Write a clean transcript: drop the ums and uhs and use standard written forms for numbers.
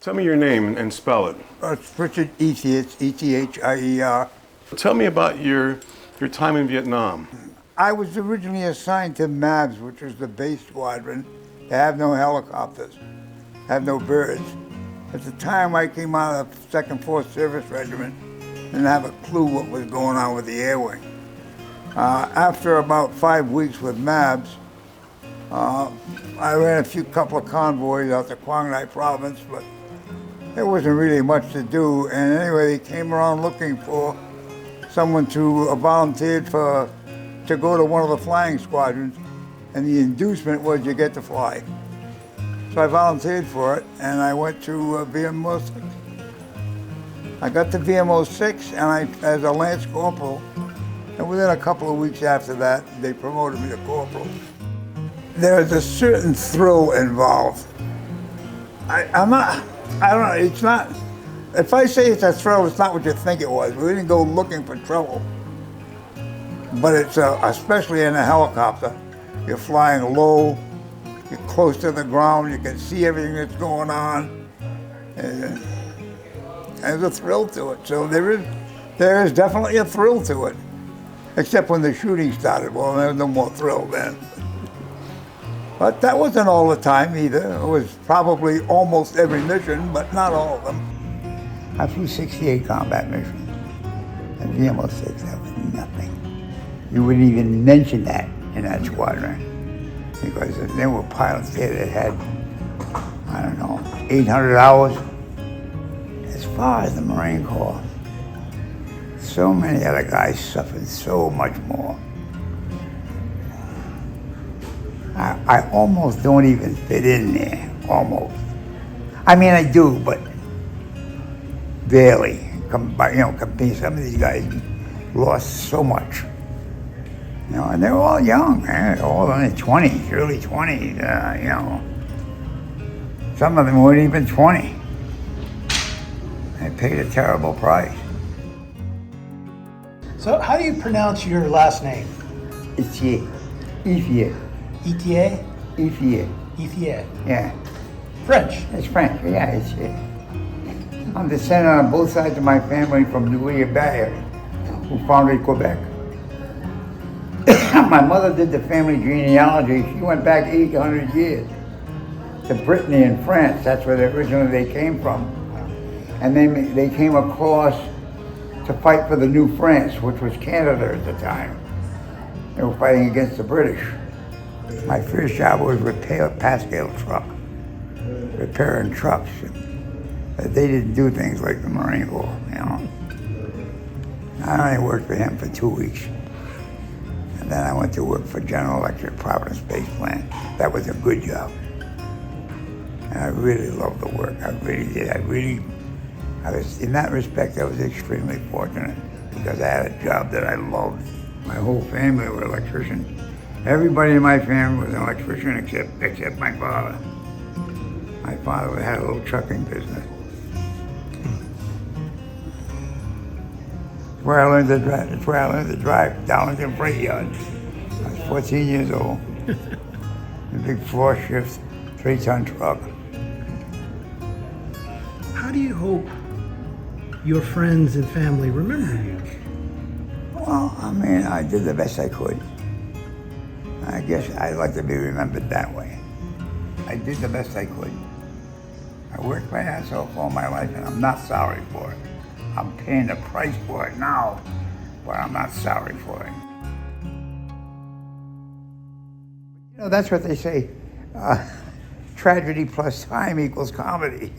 Tell me your name and spell it. It's Richard Ethier. It's E-T-H-I-E-R. Tell me about your time in Vietnam. I was originally assigned to MABS, which was the base squadron. They have no helicopters, have no birds. At the time I came out of the 2nd Force Service Regiment, didn't have a clue what was going on with the air wing. After about 5 weeks with MABS, I ran a couple of convoys out to Quang Ngai province, but there wasn't really much to do. And anyway, they came around looking for someone to volunteer to go to one of the flying squadrons, and the inducement was you get to fly. So I volunteered for it, and I went to VMO 6. I got to VMO 6, and as a Lance Corporal, and within a couple of weeks after that, they promoted me to Corporal. There's a certain thrill involved. I don't know, it's not, if I say it's a thrill, it's not what you think it was. We didn't go looking for trouble. But it's, especially in a helicopter, you're flying low, you're close to the ground, you can see everything that's going on. And there's a thrill to it. So there is definitely a thrill to it. Except when the shooting started. Well, there was no more thrill then. But that wasn't all the time either. It was probably almost every mission, but not all of them. I flew 68 combat missions. And VMO 6, that was nothing. You wouldn't even mention that in that squadron. Because there were pilots there that had, I don't know, 800 hours. As far as the Marine Corps, so many other guys suffered so much more. I almost don't even fit in there, almost. I mean, I do, but barely. Some of these guys lost so much. And they were all young, man, all in their 20s, early 20s, Some of them weren't even 20. They paid a terrible price. So how do you pronounce your last name? Ethier. Ethier. Ethier? Ethier. Ethier. Yeah. French? It's French, yeah, Ethier. I'm descended on both sides of my family from Louis Ethier, who founded Quebec. My mother did the family genealogy. She went back 800 years to Brittany in France. That's where originally they came from. And then they came across to fight for the New France, which was Canada at the time. They were fighting against the British. My first job was repair Pascal truck, repairing trucks. They didn't do things like the Marine Corps, I only worked for him for 2 weeks. And then I went to work for General Electric Providence Space Plant. That was a good job. And I really loved the work, I really did. In that respect, I was extremely fortunate because I had a job that I loved. My whole family were electricians. Everybody in my family was an electrician except my father. My father had a little trucking business. That's where I learned to drive Darlington Freight Yard. I was 14 years old. A big floor shift, 3-ton truck. How do you hope your friends and family remember you? Well, I mean, I did the best I could. I guess I'd like to be remembered that way. I did the best I could. I worked my ass off all my life, and I'm not sorry for it. I'm paying the price for it now, but I'm not sorry for it. That's what they say. Tragedy plus time equals comedy.